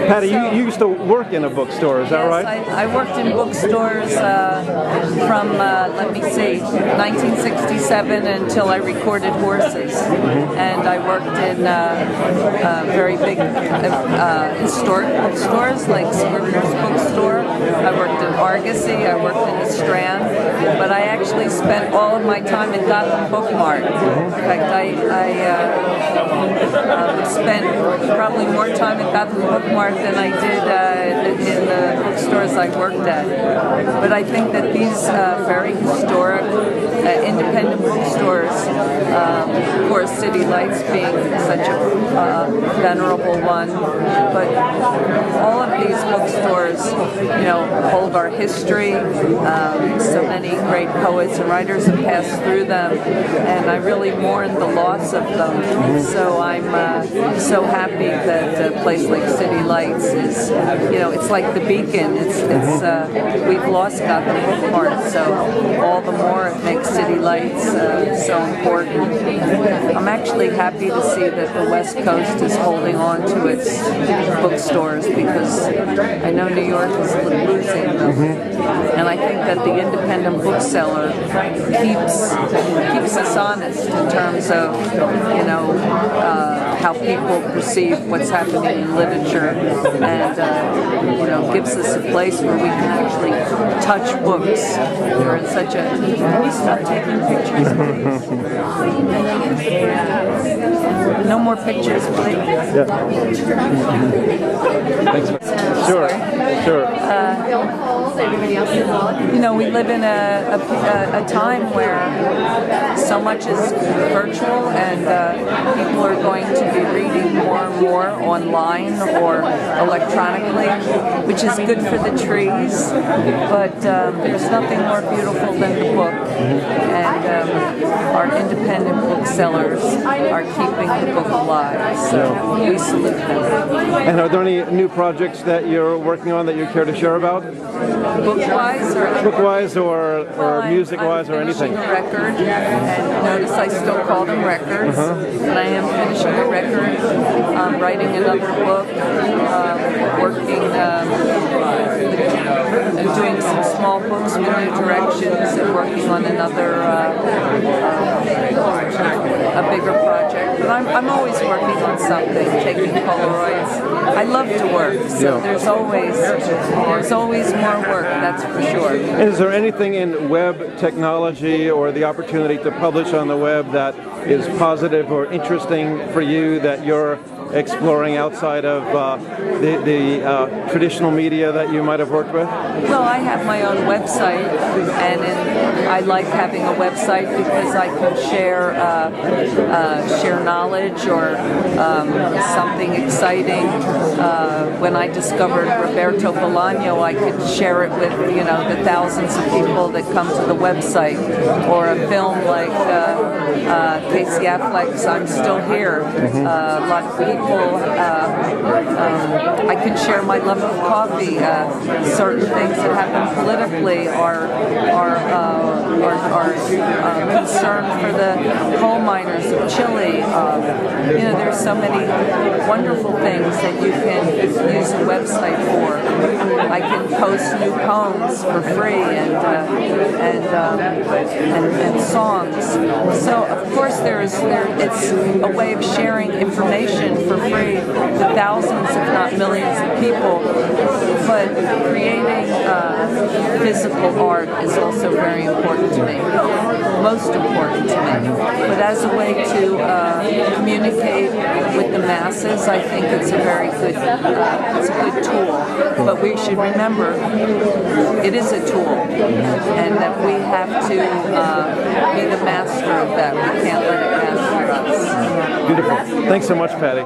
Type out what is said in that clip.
Patti, you used to work in a bookstore, is that right? Yes, I worked in bookstores from, let me see, 1967 until I recorded horses. And I worked in very big historic bookstores like Scribner's Bookstore. I worked in Argosy, I worked in the Strand, but I actually spent all of my time in Gotham Book Mart. In fact, I spent probably more time at Gotham Book Mart than I did in the bookstores I worked at. But I think that these very historic, independent bookstores, of course, City Lights being such a venerable one, but all of these bookstores, hold our history. So many great poets and writers have passed through them, and I really mourn the loss of them. So I'm so happy that a place like City Lights is, it's like the beacon. We've lost Gotham Book Mart, so all the more it makes City Lights so important. I'm actually happy to see that the West Coast is holding on to its bookstores, because I know New York is losing them. And I think that the independent bookseller keeps us honest in terms of, how people perceive what's happening in literature, and gives us a place where we can actually touch books. We're in such a... Can you stop taking pictures, please? No more pictures, please. Yeah. Thanks. Sure. We live in a time where so much is virtual, and people are going to be reading more and more online or electronically, which is good for the trees, but there's nothing more beautiful than the book, and our independent booksellers are keeping the book alive, so we salute them. And are there any new projects that you're working on that you care to share about? Book-wise or music-wise, or anything? I'm finishing a record, and notice I still call them records, but I am finishing a record, writing another book, working, doing some small books with new directions, and working on another, a bigger project. But I'm always working on something, taking Polaroids. I love to work, so there's always more work, that's for sure. And is there anything in web technology or the opportunity to publish on the web that is positive or interesting for you that you're exploring outside of the traditional media that you might have worked with? Well, I have my own website, and I like having a website because I can share knowledge or something exciting. When I discovered Roberto Bolaño, I could share it with the thousands of people that come to the website, or a film like Casey Affleck's "I'm Still Here." A lot of people. I can share my love of coffee. Certain things that happen politically are concern for the coal miners of Chile. There's so many wonderful things that you can use a website for. I can post new poems for free and songs. So of course it's a way of sharing information for free to thousands, if not millions of people. But creating physical art is also very important to me, most important to me. But as a way to communicate with the masses, I think it's a very good, it's a good tool. But we should remember, it is a tool, and that we have to be the master of that. We can't let it master us. Beautiful. Thanks so much, Patti.